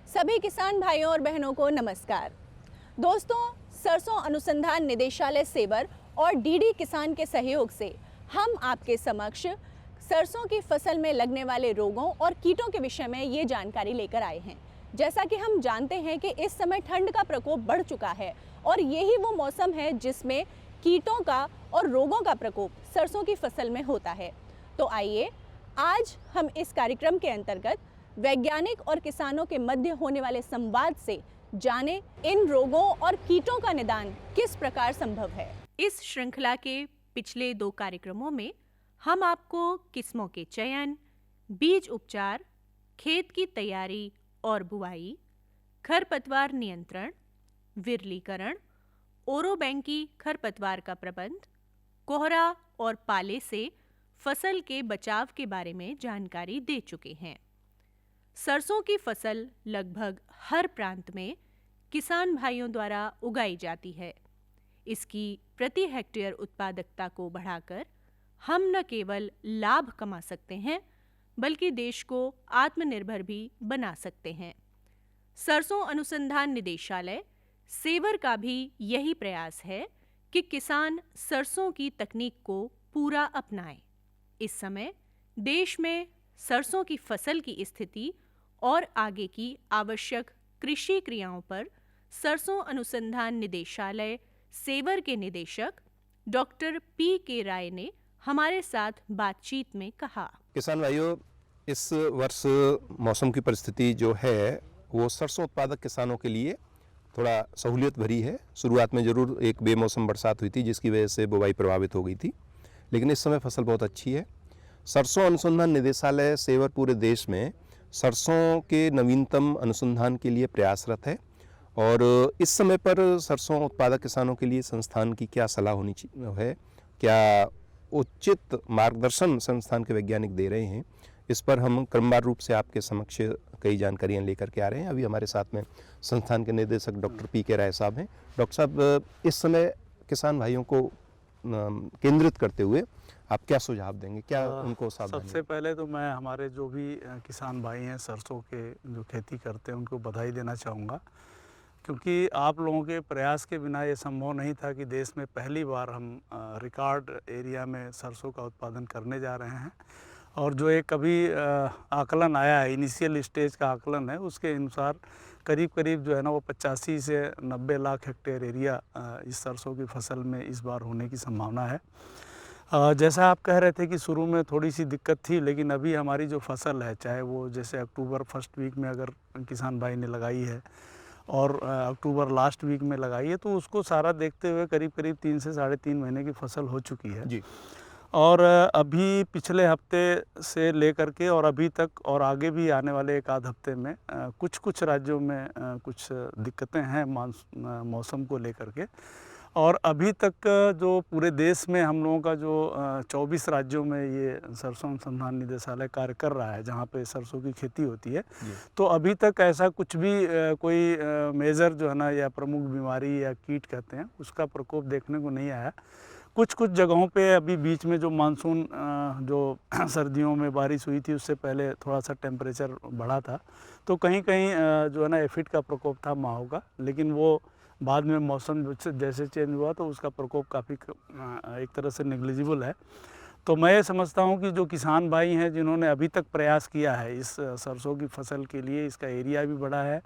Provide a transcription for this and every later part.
सभी किसान भाइयों और बहनों को नमस्कार। दोस्तों, सरसों अनुसंधान निदेशालय सेवर और डीडी किसान के सहयोग से हम आपके समक्ष सरसों की फसल में लगने वाले रोगों और कीटों के विषय में ये जानकारी लेकर आए हैं। जैसा कि हम जानते हैं कि इस समय ठंड का प्रकोप बढ़ चुका है और यही वो मौसम है जिसमें कीटों का और रोगों का प्रकोप सरसों की फसल में होता है। तो आइए आज हम इस कार्यक्रम के अंतर्गत वैज्ञानिक और किसानों के मध्य होने वाले संवाद से जाने इन रोगों और कीटों का निदान किस प्रकार संभव है। इस श्रृंखला के पिछले 2 कार्यक्रमों में हम आपको किस्मों के चयन, बीज उपचार, खेत की तैयारी और बुआई, खरपतवार नियंत्रण, विरलीकरण, ओरोबैंकी खरपतवार का प्रबंध, कोहरा और पाले से फसल के बचाव के बारे में जानकारी दे चुके हैं। सरसों की फसल लगभग हर प्रांत में किसान भाइयों द्वारा उगाई जाती है। इसकी प्रति हेक्टेयर उत्पादकता को बढ़ाकर हम न केवल लाभ कमा सकते हैं बल्कि देश को आत्मनिर्भर भी बना सकते हैं। सरसों अनुसंधान निदेशालय सेवर का भी यही प्रयास है कि किसान सरसों की तकनीक को पूरा अपनाएं। इस समय देश में सरसों की फसल की स्थिति और आगे की आवश्यक कृषि क्रियाओं पर सरसों अनुसंधान निदेशालय सेवर के निदेशक डॉक्टर पी.के. राय ने हमारे साथ बातचीत में कहा। किसान भाइयों, इस वर्ष मौसम की परिस्थिति जो है वो सरसों उत्पादक किसानों के लिए थोड़ा सहूलियत भरी है। शुरुआत में ज़रूर एक बेमौसम बरसात हुई थी जिसकी वजह से बुवाई प्रभावित हो गई थी, लेकिन इस समय फसल बहुत अच्छी है। सरसों अनुसंधान निदेशालय सेवर पूरे देश में सरसों के नवीनतम अनुसंधान के लिए प्रयासरत है और इस समय पर सरसों उत्पादक किसानों के लिए संस्थान की क्या सलाह होनी है, क्या उचित मार्गदर्शन संस्थान के वैज्ञानिक दे रहे हैं, इस पर हम क्रमवार रूप से आपके समक्ष कई जानकारियां लेकर के आ रहे हैं। अभी हमारे साथ में संस्थान के निदेशक डॉक्टर पी.के. राय साहब हैं। डॉक्टर साहब, इस समय किसान भाइयों को केंद्रित करते हुए आप क्या सुझाव देंगे, क्या उनको सावधानी? सबसे पहले तो मैं हमारे जो भी किसान भाई हैं सरसों के जो खेती करते हैं उनको बधाई देना चाहूँगा, क्योंकि आप लोगों के प्रयास के बिना ये संभव नहीं था कि देश में पहली बार हम रिकॉर्ड एरिया में सरसों का उत्पादन करने जा रहे हैं। और जो एक अभी आकलन आया है, इनिशियल स्टेज का आकलन है, उसके अनुसार करीब करीब जो है ना वो 85 से 90 लाख हेक्टेयर एरिया इस सरसों की फसल में इस बार होने की संभावना है। जैसा आप कह रहे थे कि शुरू में थोड़ी सी दिक्कत थी, लेकिन अभी हमारी जो फसल है, चाहे वो जैसे अक्टूबर फर्स्ट वीक में अगर किसान भाई ने लगाई है और अक्टूबर लास्ट वीक में लगाई है, तो उसको सारा देखते हुए करीब करीब 3 से 3.5 महीने की फसल हो चुकी है जी। और अभी पिछले हफ्ते से लेकर के और अभी तक और आगे भी आने वाले 1 आध हफ्ते में कुछ राज्यों में कुछ दिक्कतें हैं मौसम को लेकर के। और अभी तक जो पूरे देश में हम लोगों का जो 24 राज्यों में ये सरसों अनुसंधान निदेशालय कार्य कर रहा है, जहाँ पे सरसों की खेती होती है, तो अभी तक ऐसा कुछ भी कोई मेजर जो है ना या प्रमुख बीमारी या कीट कहते हैं उसका प्रकोप देखने को नहीं आया। कुछ जगहों पे अभी बीच में जो मानसून जो सर्दियों में बारिश हुई थी उससे पहले थोड़ा सा टेम्परेचर बढ़ा था, तो कहीं जो है ना एफिड का प्रकोप था माहो का, लेकिन वो बाद में मौसम जैसे चेंज हुआ तो उसका प्रकोप काफ़ी एक तरह से नेग्लिजिबल है। तो मैं ये समझता हूँ कि जो किसान भाई हैं जिन्होंने अभी तक प्रयास किया है इस सरसों की फसल के लिए, इसका एरिया भी बड़ा है,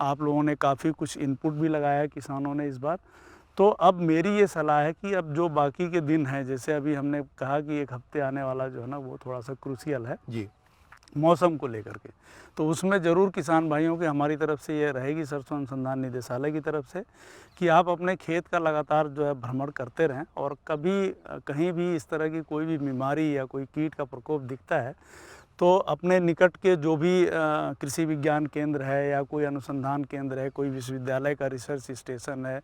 आप लोगों ने काफ़ी कुछ इनपुट भी लगाया है किसानों ने इस बार, तो अब मेरी ये सलाह है कि अब जो बाकी के दिन हैं, जैसे अभी हमने कहा कि 1 हफ्ते आने वाला जो है ना वो थोड़ा सा क्रूशियल है जी मौसम को लेकर के, तो उसमें ज़रूर किसान भाइयों की हमारी तरफ से ये रहेगी सरसों अनुसंधान निदेशालय की तरफ से कि आप अपने खेत का लगातार जो है भ्रमण करते रहें और कभी कहीं भी इस तरह की कोई भी बीमारी या कोई कीट का प्रकोप दिखता है तो अपने निकट के जो भी कृषि विज्ञान केंद्र है या कोई अनुसंधान केंद्र है, कोई विश्वविद्यालय का रिसर्च स्टेशन है,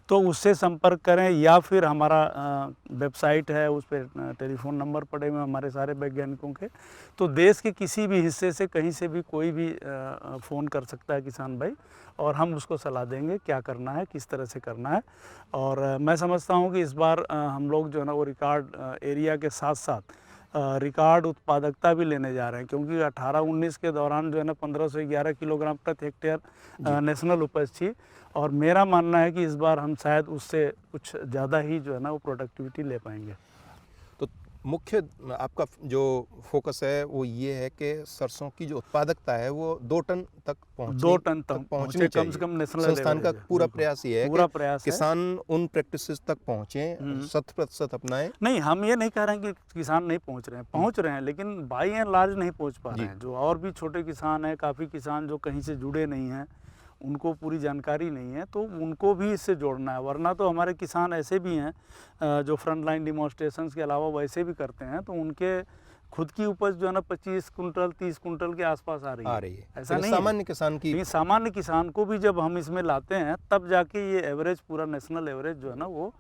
तो उससे संपर्क करें या फिर हमारा वेबसाइट है, उस पर टेलीफोन नंबर पड़े हुए हमारे सारे वैज्ञानिकों के, तो देश के किसी भी हिस्से से कहीं से भी कोई भी फ़ोन कर सकता है किसान भाई और हम उसको सलाह देंगे क्या करना है, किस तरह से करना है। और मैं समझता हूँ कि इस बार हम लोग जो है ना वो रिकॉर्ड एरिया के साथ साथ रिकॉर्ड उत्पादकता भी लेने जा रहे हैं, क्योंकि 18-19 के दौरान जो है ना 15 से 11 किलोग्राम प्रति हेक्टेयर नेशनल उपज थी, और मेरा मानना है कि इस बार हम शायद उससे कुछ ज़्यादा ही जो है ना वो प्रोडक्टिविटी ले पाएंगे। तो मुख्य आपका जो फोकस है वो ये है कि सरसों की जो उत्पादकता है वो 2 टन तक 2 टन तक पहुंचनी पहुंचे कम चाहिए। से कम नेशनल संस्थान का एवरेज है। पूरा बिल्कुल। प्रयास ये है पूरा कि प्रयास है। किसान उन प्रैक्टिसेस तक पहुंचे, 100% अपनाएं। नहीं, हम ये नहीं कह रहे हैं कि किसान नहीं पहुंच रहे हैं, लेकिन बाई एंड लार्ज नहीं पहुंच पा रहे हैं। जो और भी छोटे किसान हैं, काफ़ी किसान जो कहीं से जुड़े नहीं हैं, उनको पूरी जानकारी नहीं है, तो उनको भी इससे जोड़ना है। वरना तो हमारे किसान ऐसे भी हैं जो फ्रंट लाइन डिमॉन्स्ट्रेशंस के अलावा वैसे भी करते हैं, तो उनके खुद की उपज जो है ना 25 कुंटल 30 कुंटल के आसपास आ रही है। ऐसा नहीं सामान्य किसान की, लेकिन सामान्य किसान को भी जब हम इसमें लाते हैं तब जाके ये एवरेज, पूरा नेशनल एवरेज जो है ना वो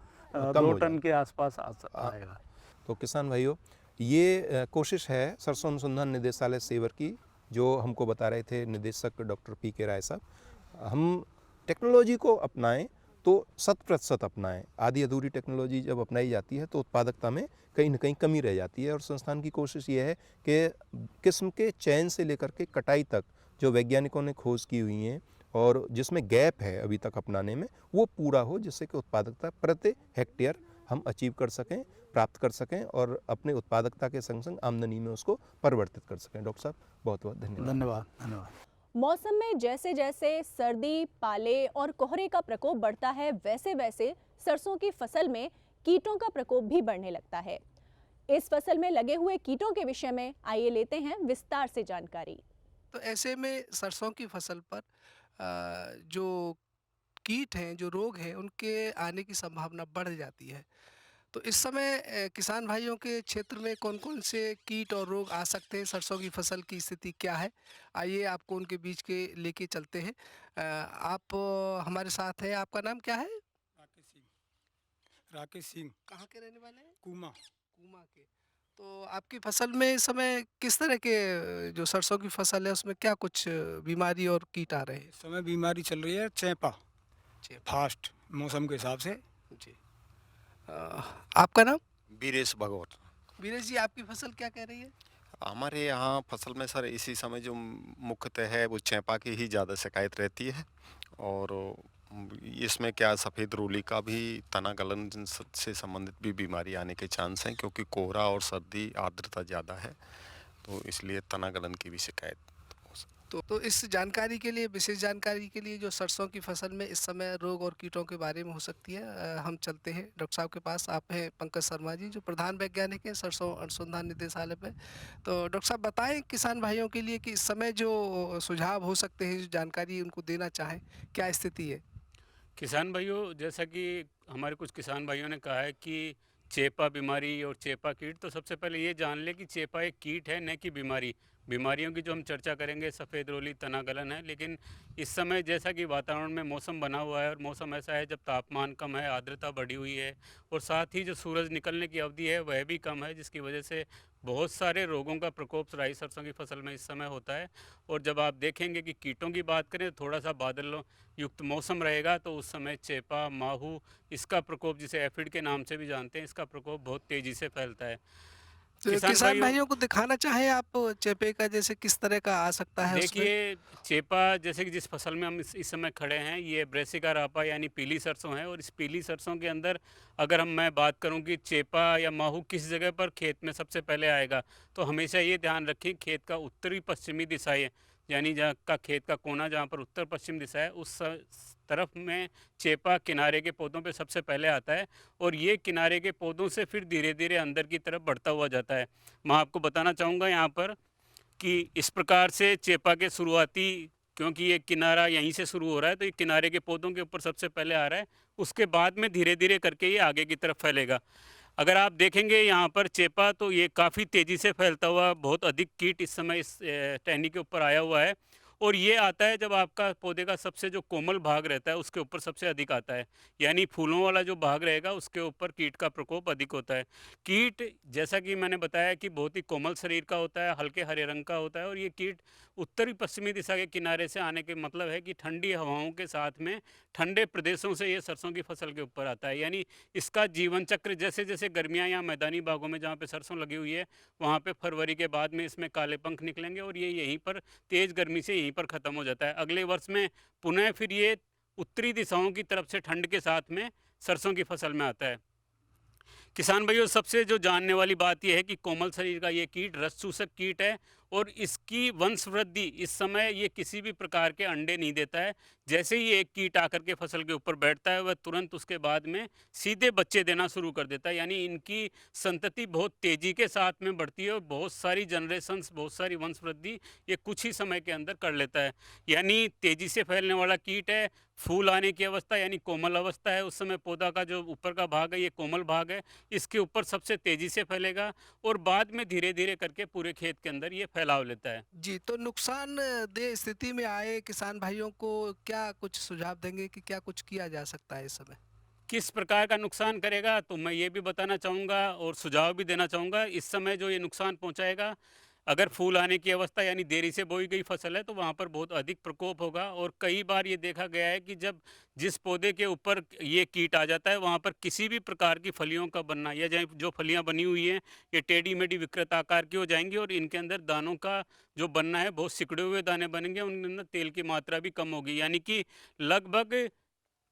2 टन के आसपास आएगा। तो किसान भाइयों, ये कोशिश है सरसों अनुसंधान निदेशालय सेवर की, जो हमको बता रहे थे निदेशक डॉक्टर पी.के. राय साहब। हम टेक्नोलॉजी को अपनाएं तो 100% अपनाएं। आधी अधूरी टेक्नोलॉजी जब अपनाई जाती है तो उत्पादकता में कहीं ना कहीं कमी रह जाती है, और संस्थान की कोशिश ये है कि किस्म के चयन से लेकर के कटाई तक जो वैज्ञानिकों ने खोज की हुई हैं और जिसमें गैप है अभी तक अपनाने में, वो पूरा हो, जिससे कि उत्पादकता प्रति हेक्टेयर हम अचीव कर सकें, प्राप्त कर सकें, और अपने उत्पादकता के संग संग आमदनी में उसको परिवर्तित कर सकें। डॉक्टर साहब, बहुत बहुत धन्यवाद। धन्यवाद। मौसम में जैसे जैसे सर्दी, पाले और कोहरे का प्रकोप बढ़ता है, वैसे वैसे सरसों की फसल में कीटों का प्रकोप भी बढ़ने लगता है। इस फसल में लगे हुए कीटों के विषय में आइए लेते हैं विस्तार से जानकारी। तो ऐसे में सरसों की फसल पर जो कीट हैं, जो रोग हैं, उनके आने की संभावना बढ़ जाती है। तो इस समय किसान भाइयों के क्षेत्र में कौन-कौन से कीट और रोग आ सकते हैं? सरसों की फसल की स्थिति क्या है? आइए आपको उनके बीच के लेके चलते हैं। आप हमारे साथ हैं, आपका नाम क्या है? राकेश सिंह। कहाँ के रहने वाले हैं? कूमा। कूमा के। तो आपकी फसल में इस समय किस तरह के जो सरसों की फसल है उसमें क्या कुछ बीमारी और कीट आ रहे हैं? इस समय बीमारी चल रही है चेपा, चेपा। फास्ट मौसम के हिसाब से। जी। आपका नाम? वीरेश भगवत। वीरेश जी, आपकी फसल क्या कह रही है? हमारे यहाँ फसल में सर इसी समय जो मुख्यतः है वो चेपा की ही ज़्यादा शिकायत रहती है, और इसमें क्या सफ़ेद रूली का भी तना गलन से संबंधित भी बीमारी आने के चांस हैं, क्योंकि कोहरा और सर्दी आर्द्रता ज़्यादा है, तो इसलिए तना गलन की भी शिकायत। तो इस जानकारी के लिए, विशेष जानकारी के लिए, जो सरसों की फसल में इस समय रोग और कीटों के बारे में हो सकती है, हम चलते हैं डॉक्टर साहब के पास। आप हैं पंकज शर्मा जी, जो प्रधान वैज्ञानिक हैं सरसों अनुसंधान निदेशालय पे। तो डॉक्टर साहब बताएं किसान भाइयों के लिए कि इस समय जो सुझाव हो सकते हैं, जो जानकारी उनको देना चाहें, क्या स्थिति है? किसान भाइयों, जैसा कि हमारे कुछ किसान भाइयों ने कहा है कि चेपा बीमारी और चेपा कीट, तो सबसे पहले ये जान लें कि चेपा एक कीट है, न कि बीमारी। बीमारियों की जो हम चर्चा करेंगे सफ़ेद रोली, तना गलन है, लेकिन इस समय जैसा कि वातावरण में मौसम बना हुआ है, और मौसम ऐसा है जब तापमान कम है, आर्द्रता बढ़ी हुई है, और साथ ही जो सूरज निकलने की अवधि है वह भी कम है, जिसकी वजह से बहुत सारे रोगों का प्रकोप राई सरसों की फसल में इस समय होता है। और जब आप देखेंगे कि कीटों की बात करें, तो थोड़ा सा बादल युक्त मौसम रहेगा, तो उस समय चेपा, माहू, इसका प्रकोप, जिसे एफिड के नाम से भी जानते हैं, इसका प्रकोप बहुत तेज़ी से फैलता है। तो किसान भाइयों को दिखाना चाहें आप चेपे का, जैसे किस तरह का आ सकता है उसमें? देखिए, चेपा जैसे कि जिस फसल में हम इस समय खड़े हैं, ये ब्रेसिका रापा यानी पीली सरसों है, और इस पीली सरसों के अंदर अगर मैं बात करूं कि चेपा या माहू किस जगह पर खेत में सबसे पहले आएगा, तो हमेशा ये ध्यान रखें खेत का उत्तरी पश्चिमी दिशाएं, यानी जहाँ का खेत का कोना जहाँ पर उत्तर पश्चिम दिशा है, उस तरफ में चेपा किनारे के पौधों पे सबसे पहले आता है, और ये किनारे के पौधों से फिर धीरे धीरे अंदर की तरफ बढ़ता हुआ जाता है। मैं आपको बताना चाहूँगा यहाँ पर कि इस प्रकार से चेपा के शुरुआती, क्योंकि ये किनारा यहीं से शुरू हो रहा है, तो ये किनारे के पौधों के ऊपर सबसे पहले आ रहा है, उसके बाद में धीरे धीरे करके ये आगे की तरफ फैलेगा। अगर आप देखेंगे यहाँ पर चेपा, तो ये काफ़ी तेज़ी से फैलता हुआ बहुत अधिक कीट इस समय इस टहनी के ऊपर आया हुआ है, और ये आता है जब आपका पौधे का सबसे जो कोमल भाग रहता है उसके ऊपर सबसे अधिक आता है, यानी फूलों वाला जो भाग रहेगा उसके ऊपर कीट का प्रकोप अधिक होता है। कीट जैसा कि मैंने बताया कि बहुत ही कोमल शरीर का होता है, हल्के हरे रंग का होता है, और ये कीट उत्तरी पश्चिमी दिशा के किनारे से आने के मतलब है कि ठंडी हवाओं के साथ में ठंडे प्रदेशों से ये सरसों की फसल के ऊपर आता है। यानी इसका जीवन चक्र जैसे जैसे गर्मियाँ या मैदानी भागों में जहाँ पे सरसों लगी हुई है वहाँ पे फरवरी के बाद में इसमें काले पंख निकलेंगे और ये यहीं पर तेज़ गर्मी से यहीं पर ख़त्म हो जाता है। अगले वर्ष में पुनः फिर ये उत्तरी दिशाओं की तरफ से ठंड के साथ में सरसों की फसल में आता है। किसान भाइयों, सबसे जो जानने वाली बात यह है कि कोमल शरीर का ये कीट रस चूसक कीट है और इसकी वंश वृद्धि इस समय ये किसी भी प्रकार के अंडे नहीं देता है। जैसे ही एक कीट आकर के फसल के ऊपर बैठता है वह तुरंत उसके बाद में सीधे बच्चे देना शुरू कर देता है। यानी इनकी संतति बहुत तेज़ी के साथ में बढ़ती है और बहुत सारी जनरेशन्स, बहुत सारी वंश वृद्धि ये कुछ ही समय के अंदर कर लेता है। यानी तेज़ी से फैलने वाला कीट है। फूल आने की अवस्था यानी कोमल अवस्था है, उस समय पौधा का जो ऊपर का भाग है ये कोमल भाग है, इसके ऊपर सबसे तेज़ी से फैलेगा और बाद में धीरे धीरे करके पूरे खेत के अंदर ये फैलाव लेता है। जी, तो नुकसानदेह स्थिति में आए किसान भाइयों को क्या कुछ सुझाव देंगे कि क्या कुछ किया जा सकता है इस समय? किस प्रकार का नुकसान करेगा तो मैं ये भी बताना चाहूँगा और सुझाव भी देना चाहूँगा। इस समय जो ये नुकसान पहुँचाएगा, अगर फूल आने की अवस्था यानी देरी से बोई गई फसल है तो वहाँ पर बहुत अधिक प्रकोप होगा और कई बार ये देखा गया है कि जब जिस पौधे के ऊपर ये कीट आ जाता है वहाँ पर किसी भी प्रकार की फलियों का बनना या जो फलियाँ बनी हुई हैं ये टेढ़ी मेढ़ी विकृत आकार की हो जाएंगी और इनके अंदर दानों का जो बनना है बहुत सिकुड़े हुए दाने बनेंगे, उनके अंदर तेल की मात्रा भी कम होगी। यानी कि लगभग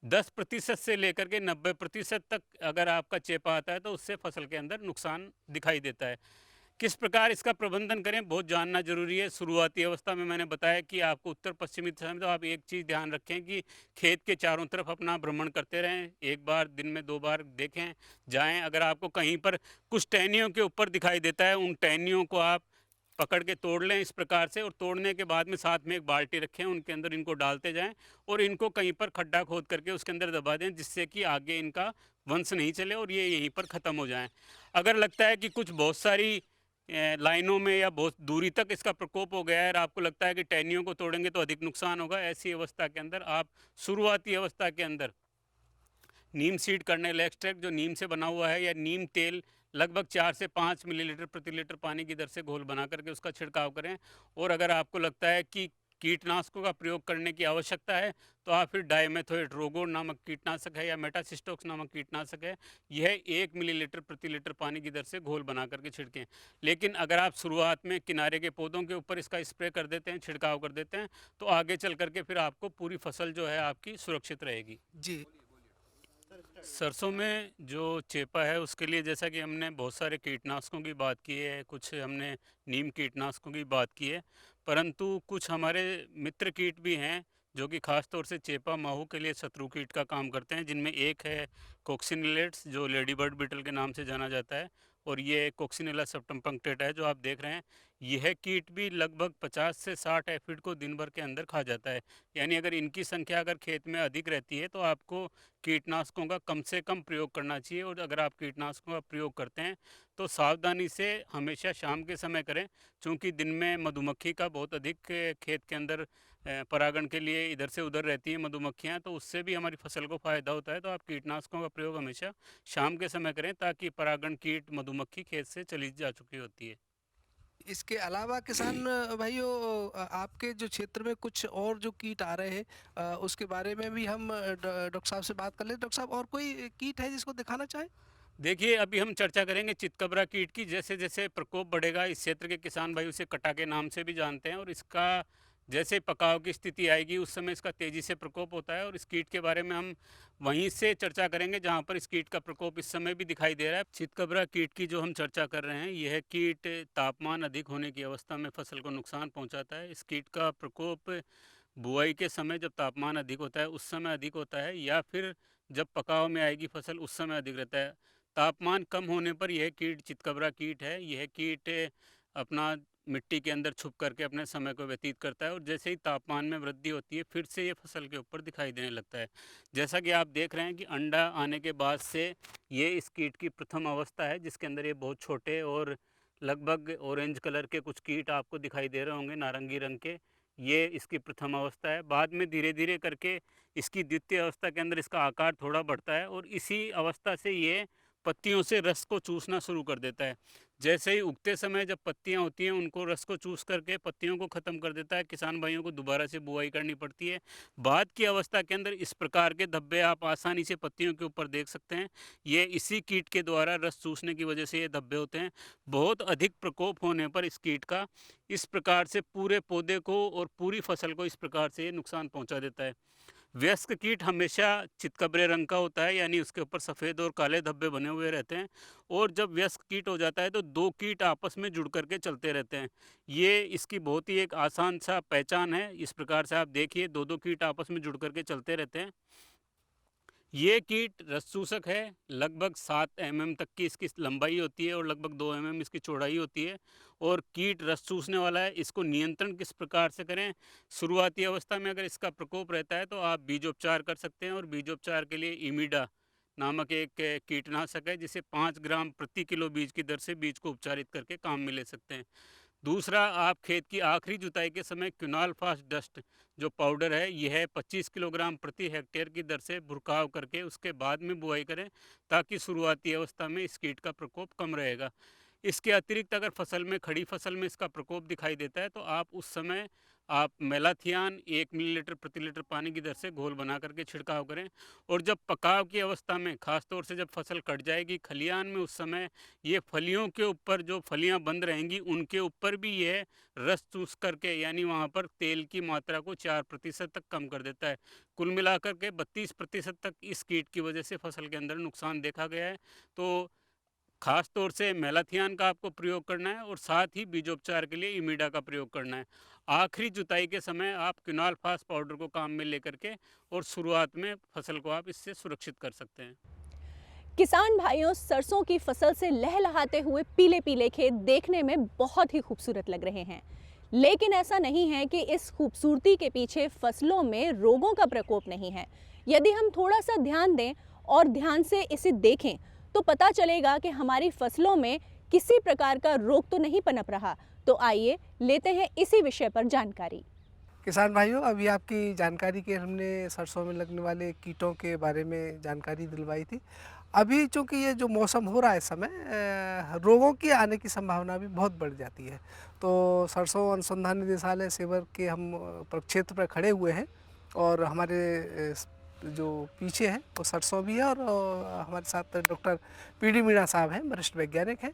10% से लेकर के 90% तक अगर आपका चेपा आता है तो उससे फसल के अंदर नुकसान दिखाई देता है। किस प्रकार इसका प्रबंधन करें बहुत जानना जरूरी है। शुरुआती अवस्था में मैंने बताया कि आपको उत्तर पश्चिमी दिशा में तो आप एक चीज़ ध्यान रखें कि खेत के चारों तरफ अपना भ्रमण करते रहें, एक बार दिन में 2 बार देखें जाएं। अगर आपको कहीं पर कुछ टहनियों के ऊपर दिखाई देता है उन टहनियों को आप पकड़ के तोड़ लें इस प्रकार से, और तोड़ने के बाद में साथ में एक बाल्टी रखें, उनके अंदर इनको डालते जाएं और इनको कहीं पर खड्डा खोद करके उसके अंदर दबा दें जिससे कि आगे इनका वंश नहीं चले और ये यहीं पर ख़त्म हो जाएं। अगर लगता है कि कुछ बहुत सारी लाइनों में या बहुत दूरी तक इसका प्रकोप हो गया है और आपको लगता है कि टहनियों को तोड़ेंगे तो अधिक नुकसान होगा, ऐसी अवस्था के अंदर आप शुरुआती अवस्था के अंदर नीम सीड कर्नेल एक्सट्रैक्ट जो नीम से बना हुआ है या नीम तेल लगभग 4 से 5 मिलीलीटर प्रति लीटर पानी की दर से घोल बना करके उसका छिड़काव करें। और अगर आपको लगता है कि कीटनाशकों का प्रयोग करने की आवश्यकता है तो आप फिर डाइमेथोएट्रोगोन नामक कीटनाशक है या मेटासिस्टोक्स नामक कीटनाशक है, यह 1 मिलीलीटर प्रति लीटर पानी की दर से घोल बना करके छिड़कें। लेकिन अगर आप शुरुआत में किनारे के पौधों के ऊपर इसका स्प्रे कर देते हैं, छिड़काव कर देते हैं, तो आगे चल करके फिर आपको पूरी फसल जो है आपकी सुरक्षित रहेगी। जी। सरसों में जो चेपा है उसके लिए जैसा कि हमने बहुत सारे कीटनाशकों की बात की है, कुछ हमने नीम कीटनाशकों की बात की है, परंतु कुछ हमारे मित्र कीट भी हैं जो कि खास तौर से चेपा माहू के लिए शत्रु कीट का काम करते हैं, जिनमें एक है कोक्सिनिलेट्स जो लेडी बर्ड बीटल के नाम से जाना जाता है, और ये कोक्सिनेला सेप्टम पंक्टेटा है जो आप देख रहे हैं। यह कीट भी लगभग 50 से 60 एफिड को दिन भर के अंदर खा जाता है। यानी अगर इनकी संख्या अगर खेत में अधिक रहती है तो आपको कीटनाशकों का कम से कम प्रयोग करना चाहिए, और अगर आप कीटनाशकों का प्रयोग करते हैं तो सावधानी से हमेशा शाम के समय करें, क्योंकि दिन में मधुमक्खी का बहुत अधिक खेत के अंदर परागण के लिए इधर से उधर रहती हैं मधुमक्खियाँ, तो उससे भी हमारी फसल को फ़ायदा होता है। तो आप कीटनाशकों का प्रयोग हमेशा शाम के समय करें ताकि परागण कीट मधुमक्खी खेत से चली जा चुकी होती है। इसके अलावा किसान भाइयों, आपके जो क्षेत्र में कुछ और जो कीट आ रहे हैं उसके बारे में भी हम डॉक्टर साहब से बात कर लें। डॉक्टर साहब, और कोई कीट है जिसको दिखाना चाहें? देखिए, अभी हम चर्चा करेंगे चितकबरा कीट की। जैसे जैसे प्रकोप बढ़ेगा, इस क्षेत्र के किसान भाई उसे कटा के नाम से भी जानते हैं, और इसका जैसे पकाव की स्थिति आएगी उस समय इसका तेज़ी से प्रकोप होता है, और इस कीट के बारे में हम वहीं से चर्चा करेंगे जहां पर इस कीट का प्रकोप इस समय भी दिखाई दे रहा है। चितकबरा कीट की जो हम चर्चा कर रहे हैं, यह कीट तापमान अधिक होने की अवस्था में फसल को नुकसान पहुँचाता है। इस कीट का प्रकोप बुआई के समय जब तापमान अधिक होता है उस समय अधिक होता है, या फिर जब पकाव में आएगी फसल उस समय अधिक रहता है। तापमान कम होने पर यह कीट चितकबरा कीट है। यह कीट अपना मिट्टी के अंदर छुप करके अपने समय को व्यतीत करता है, और जैसे ही तापमान में वृद्धि होती है फिर से ये फसल के ऊपर दिखाई देने लगता है। जैसा कि आप देख रहे हैं कि अंडा आने के बाद से ये इस कीट की प्रथम अवस्था है, जिसके अंदर ये बहुत छोटे और लगभग ऑरेंज कलर के कुछ कीट आपको दिखाई दे रहे होंगे नारंगी रंग के। ये इसकी प्रथम अवस्था है। बाद में धीरे धीरे करके इसकी द्वितीय अवस्था के अंदर इसका आकार थोड़ा बढ़ता है और इसी अवस्था से ये पत्तियों से रस को चूसना शुरू कर देता है। जैसे ही उगते समय जब पत्तियां होती हैं उनको रस को चूस करके पत्तियों को ख़त्म कर देता है, किसान भाइयों को दोबारा से बुआई करनी पड़ती है। बाद की अवस्था के अंदर इस प्रकार के धब्बे आप आसानी से पत्तियों के ऊपर देख सकते हैं। ये इसी कीट के द्वारा रस चूसने की वजह से ये धब्बे होते हैं। बहुत अधिक प्रकोप होने पर इस कीट का इस प्रकार से पूरे पौधे को और पूरी फसल को इस प्रकार से ये नुकसान पहुंचा देता है। वयस्क कीट हमेशा चितकबरे रंग का होता है, यानी उसके ऊपर सफ़ेद और काले धब्बे बने हुए रहते हैं। और जब वयस्क कीट हो जाता है तो दो कीट आपस में जुड़ करके चलते रहते हैं। ये इसकी बहुत ही एक आसान सा पहचान है। इस प्रकार से आप देखिए, दो दो कीट आपस में जुड़ करके चलते रहते हैं। ये कीट रस चूसक है। लगभग 7 mm तक की इसकी लंबाई होती है और लगभग 2 mm इसकी चौड़ाई होती है। और कीट रस चूसने वाला है। इसको नियंत्रण किस प्रकार से करें? शुरुआती अवस्था में अगर इसका प्रकोप रहता है तो आप बीजोपचार कर सकते हैं। और बीजोपचार के लिए इमिडा नामक एक कीटनाशक है, जिसे 5 ग्राम प्रति किलो बीज की दर से बीज को उपचारित करके काम में ले सकते हैं। दूसरा, आप खेत की आखिरी जुताई के समय क्विनाल फास्ट डस्ट जो पाउडर है, यह 25 किलोग्राम प्रति हेक्टेयर की दर से भुरकाव करके उसके बाद में बुआई करें, ताकि शुरुआती अवस्था में इस कीट का प्रकोप कम रहेगा। इसके अतिरिक्त अगर फसल में, खड़ी फसल में इसका प्रकोप दिखाई देता है तो आप उस समय आप मेलाथियान 1 मिलीलीटर प्रति लीटर पानी की दर से घोल बना करके छिड़काव करें। और जब पकाव की अवस्था में, खासतौर से जब फसल कट जाएगी खलियान में, उस समय ये फलियों के ऊपर, जो फलियां बंद रहेंगी उनके ऊपर भी यह रस चूस करके, यानी वहाँ पर तेल की मात्रा को 4% तक कम कर देता है। कुल मिलाकर के 32% तक इस कीट की वजह से फसल के अंदर नुकसान देखा गया है। तो खास तौर से मेलाथियान का आपको प्रयोग करना है और साथ ही बीजोपचार के लिए इमिडा का प्रयोग करना है। आखिरी जुताई के समय आप क्विनाल फास पाउडर को काम में लेकर के और शुरुआत में फसल को आप इससे सुरक्षित कर सकते हैं। किसान भाइयों, सरसों की फसल से लहलहाते हुए पीले पीले खेत देखने में बहुत ही खूबसूरत लग रहे हैं, लेकिन ऐसा नहीं है कि इस खूबसूरती के पीछे फसलों में रोगों का प्रकोप नहीं है। यदि हम थोड़ा सा ध्यान दें और ध्यान से इसे देखें तो पता चलेगा कि हमारी फसलों में किसी प्रकार का रोग तो नहीं पनप रहा। तो आइए लेते हैं इसी विषय पर जानकारी। किसान भाइयों, अभी आपकी जानकारी के हमने सरसों में लगने वाले कीटों के बारे में जानकारी दिलवाई थी। अभी चूँकि ये जो मौसम हो रहा है इस समय, रोगों के आने की संभावना भी बहुत बढ़ जाती है। तो सरसों अनुसंधान निदेशालय सेवर के हम प्रक्षेत्र पर खड़े हुए हैं और हमारे जो पीछे है वो सरसों भी है और हमारे साथ डॉक्टर पीडी मीणा साहब हैं, वरिष्ठ वैज्ञानिक हैं।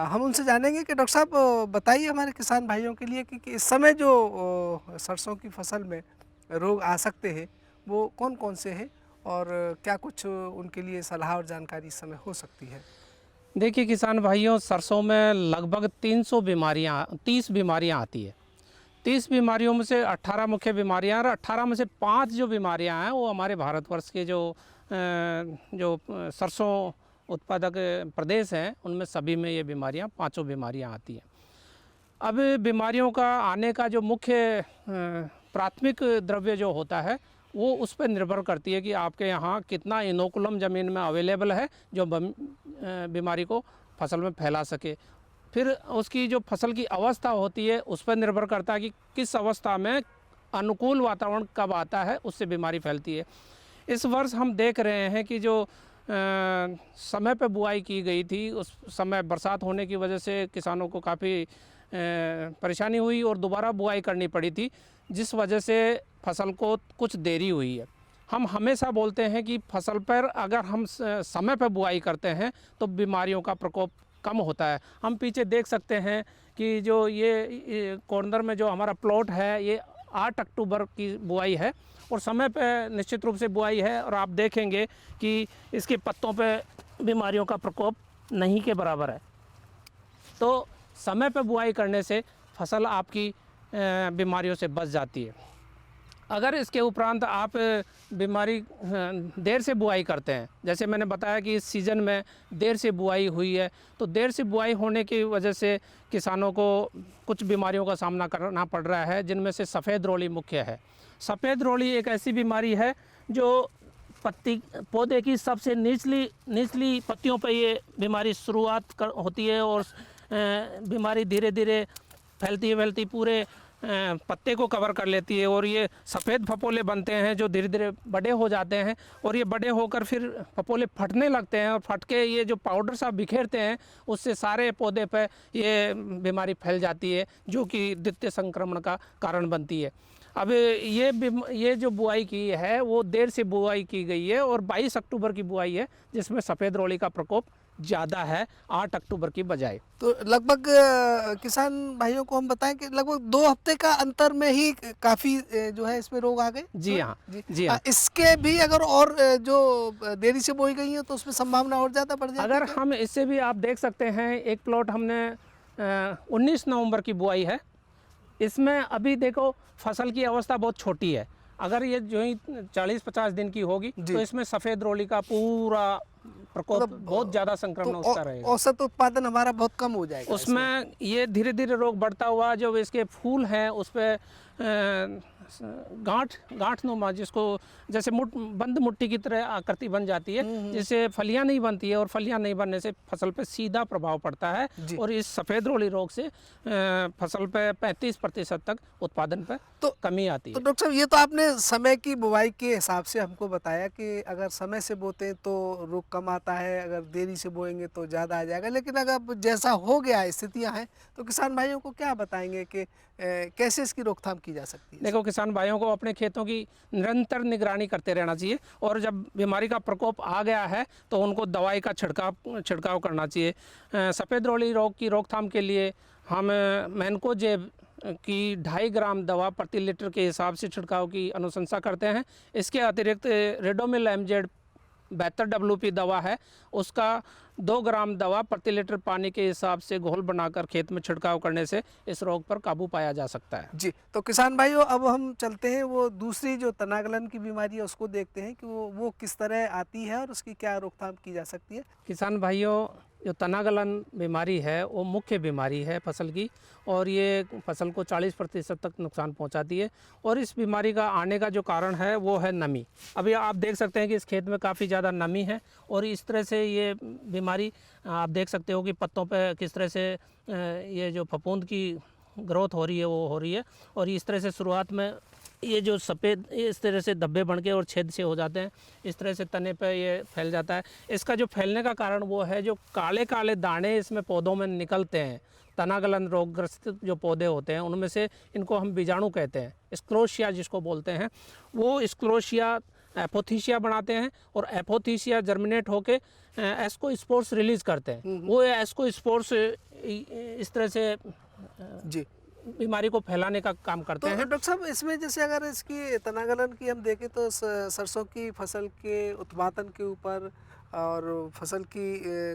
हम उनसे जानेंगे कि डॉक्टर साहब बताइए हमारे किसान भाइयों के लिए कि इस समय जो सरसों की फसल में रोग आ सकते हैं वो कौन कौन से हैं और क्या कुछ उनके लिए सलाह और जानकारी इस समय हो सकती है। देखिए किसान भाइयों, सरसों में लगभग 30 बीमारियां आती है। 30 बीमारियों में से 18 मुख्य बीमारियां और 18 में से 5 जो बीमारियां हैं वो हमारे भारतवर्ष के जो सरसों उत्पादक प्रदेश हैं उनमें सभी में ये बीमारियां, 5 बीमारियां आती हैं। अब बीमारियों का आने का जो मुख्य प्राथमिक द्रव्य जो होता है वो उस पर निर्भर करती है कि आपके यहाँ कितना इनोकुलम ज़मीन में अवेलेबल है जो बीमारी को फसल में फैला सके। फिर उसकी जो फसल की अवस्था होती है उस पर निर्भर करता है कि किस अवस्था में अनुकूल वातावरण कब आता है, उससे बीमारी फैलती है। इस वर्ष हम देख रहे हैं कि जो समय पर बुआई की गई थी उस समय बरसात होने की वजह से किसानों को काफ़ी परेशानी हुई और दोबारा बुआई करनी पड़ी थी, जिस वजह से फसल को कुछ देरी हुई है। हम हमेशा बोलते हैं कि फसल पर अगर हम समय पर बुआई करते हैं तो बीमारियों का प्रकोप कम होता है। हम पीछे देख सकते हैं कि जो ये कॉर्नर में जो हमारा प्लॉट है ये 8 अक्टूबर की बुआई है और समय पे निश्चित रूप से बुआई है और आप देखेंगे कि इसके पत्तों पे बीमारियों का प्रकोप नहीं के बराबर है। तो समय पे बुआई करने से फसल आपकी बीमारियों से बच जाती है। अगर इसके उपरांत आप बीमारी देर से बुआई करते हैं, जैसे मैंने बताया कि इस सीज़न में देर से बुआई हुई है, तो देर से बुआई होने की वजह से किसानों को कुछ बीमारियों का सामना करना पड़ रहा है, जिनमें से सफ़ेद रोली मुख्य है। सफ़ेद रोली एक ऐसी बीमारी है जो पौधे की सबसे निचली पत्तियों पर ये बीमारी शुरुआत होती है और बीमारी धीरे धीरे फैलती पूरे पत्ते को कवर कर लेती है और ये सफ़ेद फपोले बनते हैं जो धीरे धीरे बड़े हो जाते हैं और ये बड़े होकर फिर फपोले फटने लगते हैं और फट के ये जो पाउडर सा बिखेरते हैं उससे सारे पौधे पे ये बीमारी फैल जाती है जो कि द्वितीय संक्रमण का कारण बनती है। अब ये जो बुआई की है वो देर से बुआई की गई है और 22 अक्टूबर की बुआई है जिसमें सफ़ेद रोली का प्रकोप ज़्यादा है 8 अक्टूबर की बजाय। तो लगभग किसान भाइयों को हम बताएं कि लगभग 2 हफ्ते का अंतर में ही काफ़ी जो है इसमें रोग आ गए। जी हाँ, जी हाँ। इसके भी अगर और जो देरी से बोई गई है तो उसमें संभावना और ज़्यादा बढ़ जाती है। अगर हम इससे भी आप देख सकते हैं एक प्लॉट हमने 19 नवंबर की बुआई है, इसमें अभी देखो फसल की अवस्था बहुत छोटी है। अगर ये जो ही 40-50 दिन की होगी तो इसमें सफ़ेद रोली का पूरा प्रकोप बहुत ज़्यादा संक्रमण तो उसका रहेगा। औसत उत्पादन हमारा बहुत कम हो जाएगा उसमें ये धीरे धीरे रोग बढ़ता हुआ जो इसके फूल हैं उस पर गांठ जिसको जैसे बंद मुट्ठी की तरह आकृति बन जाती है जिससे फलियां नहीं बनती है और फलियां नहीं बनने से फसल पे सीधा प्रभाव पड़ता है और इस सफ़ेद रोली रोग से फसल पे 35% तक उत्पादन पे कमी आती है। तो डॉक्टर साहब ये तो आपने समय की बुवाई के हिसाब से हमको बताया कि अगर समय से बोते हैं तो रोग कम आता है, अगर देरी से बोएंगे तो ज़्यादा आ जाएगा। लेकिन अगर जैसा हो गया स्थितियाँ हैं तो किसान भाइयों को क्या बताएंगे कि कैसे इसकी रोकथाम की जा सकती है? देखो किसान भाइयों को अपने खेतों की निरंतर निगरानी करते रहना चाहिए और जब बीमारी का प्रकोप आ गया है तो उनको दवाई का छिड़काव करना चाहिए। सफ़ेद रोली रोग की रोकथाम के लिए हम मैनकोजेब की 2.5 ग्राम दवा प्रति लीटर के हिसाब से छिड़काव की अनुशंसा करते हैं। इसके अतिरिक्त रेडोमिल एमजेड 72 WP दवा है, उसका 2 ग्राम दवा प्रति लीटर पानी के हिसाब से घोल बनाकर खेत में छिड़काव करने से इस रोग पर काबू पाया जा सकता है। जी, तो किसान भाइयों अब हम चलते हैं वो दूसरी जो तनागलन की बीमारी है उसको देखते हैं कि वो किस तरह आती है और उसकी क्या रोकथाम की जा सकती है। किसान भाइयों जो तनागलन बीमारी है वो मुख्य बीमारी है फसल की और ये फसल को 40% तक नुकसान पहुंचाती है और इस बीमारी का आने का जो कारण है वो है नमी। अभी आप देख सकते हैं कि इस खेत में काफ़ी ज़्यादा नमी है और इस तरह से ये बीमारी आप देख सकते हो कि पत्तों पे किस तरह से ये जो फफूंद की ग्रोथ हो रही है वो हो रही है और इस तरह से शुरुआत में ये जो सफ़ेद इस तरह से धब्बे बन के और छेद से हो जाते हैं, इस तरह से तने पे ये फैल जाता है। इसका जो फैलने का कारण वो है जो काले काले दाने इसमें पौधों में निकलते हैं। तनागलन रोगग्रस्त जो पौधे होते हैं उनमें से इनको हम बीजाणु कहते हैं, स्क्लेरोसिया जिसको बोलते हैं, वो स्क्लेरोसिया एपोथीसिया बनाते हैं और एपोथीसिया जर्मिनेट होके एस्कोस्पोर्स रिलीज़ करते हैं। वो एस्कोस्पोर्स इस तरह से जी बीमारी को फैलाने का काम करते हैं। डॉक्टर साहब इसमें जैसे अगर इसकी तनागलन की हम देखें तो सरसों की फसल के उत्पादन के ऊपर और फसल की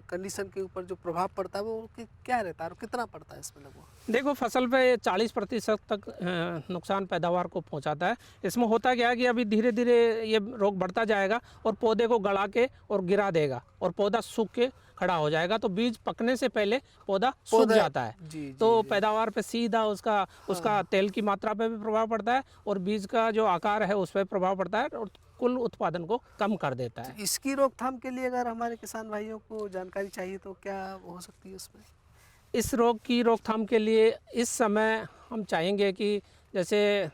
कंडीशन के ऊपर जो प्रभाव पड़ता है वो क्या रहता है और कितना पड़ता है इसमें लगभग? देखो फसल पे 40% तक नुकसान पैदावार को पहुंचाता है। इसमें होता क्या है कि अभी धीरे धीरे ये रोग बढ़ता जाएगा और पौधे को गला के और गिरा देगा और पौधा सूख के खड़ा हो जाएगा, तो बीज पकने से पहले पौधा सूख जाता है। तो पैदावार पे सीधा उसका तेल की मात्रा पे भी प्रभाव पड़ता है और बीज का जो आकार है उस पर प्रभाव पड़ता है और कुल उत्पादन को कम कर देता है। इसकी रोकथाम के लिए अगर हमारे किसान भाइयों को जानकारी चाहिए तो क्या हो सकती है उसमें? इस रोग की रोकथाम के लिए इस समय हम चाहेंगे कि जैसे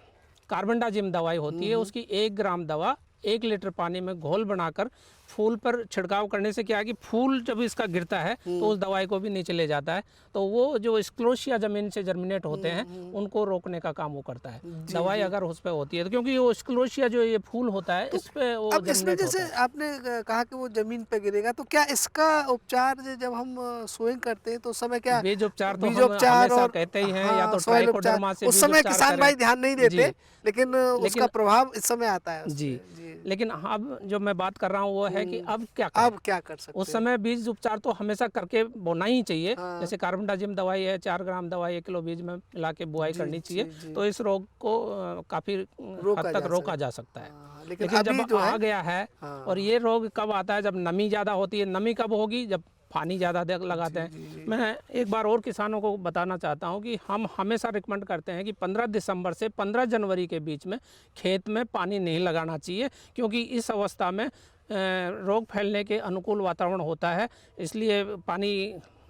कार्बेंडाजिम दवाई होती है उसकी 1 ग्राम दवा 1 लीटर पानी में घोल बनाकर फूल पर छिड़काव करने से क्या है कि फूल जब इसका गिरता है तो उस दवाई को भी नीचे ले जाता है, तो वो जो स्क्लेरोसिया जमीन से जर्मिनेट होते हैं उनको रोकने का काम वो करता है। दवाई अगर उस पर होती है तो क्योंकि वो स्क्लेरोसिया जो ये फूल होता है इस पे वो अब इसमें जैसे आपने कहा कि वो जमीन पे गिरेगा तो क्या इसका उपचार जब हम सोइंग करते हैं तो उस समय क्या बीज उपचार तो हमेशा कहते ही हैं या तो ट्राइकोडर्मा से उस समय किसान भाई ध्यान नहीं देते लेकिन उसका प्रभाव इस समय आता है जी। लेकिन अब जो मैं बात कर रहा हूँ वो है कि अब क्या कर सकते उस समय बीज उपचार तो हमेशा करके बोना ही चाहिए। जैसे कार्बेंडाजिम दवाई है 4 ग्राम दवाई 1 किलो बीज में मिला के बुआई करनी चाहिए तो इस रोग को काफी हद तक रोका जा सकता है। लेकिन जब आ गया है और ये रोग कब आता है जब नमी ज़्यादा होती है। नमी कब होगी जब पानी ज़्यादा लगाते हैं। मैं एक बार और किसानों को बताना चाहता हूं कि हम हमेशा रिकमेंड करते हैं कि 15 दिसंबर से 15 जनवरी के बीच में खेत में पानी नहीं लगाना चाहिए क्योंकि इस अवस्था में रोग फैलने के अनुकूल वातावरण होता है। इसलिए पानी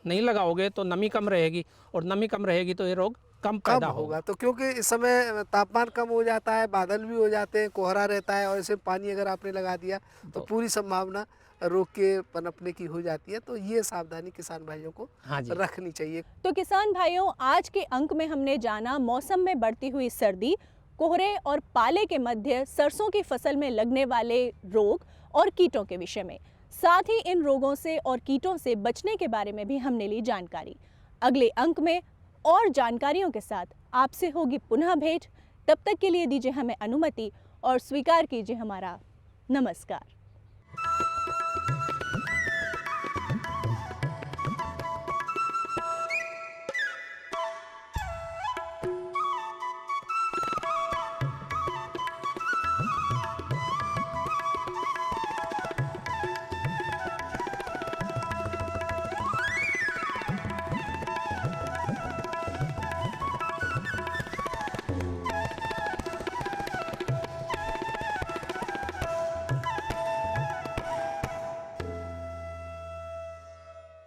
नहीं लगाओगे तो नमी कम रहेगी और नमी कम रहेगी तो ये रोग कम कम पैदा होगा। होगा। तो क्योंकि इस समय तापमान कम हो जाता है, बादल भी हो जाते हैं, कोहरा रहता है और ऐसे पानी अगर आपने लगा दिया तो पूरी संभावना रोग के पनपने की हो जाती है। तो ये सावधानी किसान भाइयों को हाँ जी। रखनी चाहिए। तो किसान भाइयों, आज के अंक में हमने जाना मौसम में बढ़ती हुई सर्दी, कोहरे और पाले के मध्य सरसों की फसल में लगने वाले रोग और कीटों के विषय में। साथ ही इन रोगों से और कीटों से बचने के बारे में भी हमने ली जानकारी। अगले अंक में और जानकारियों के साथ आपसे होगी पुनः भेंट। तब तक के लिए दीजिए हमें अनुमति और स्वीकार कीजिए हमारा नमस्कार।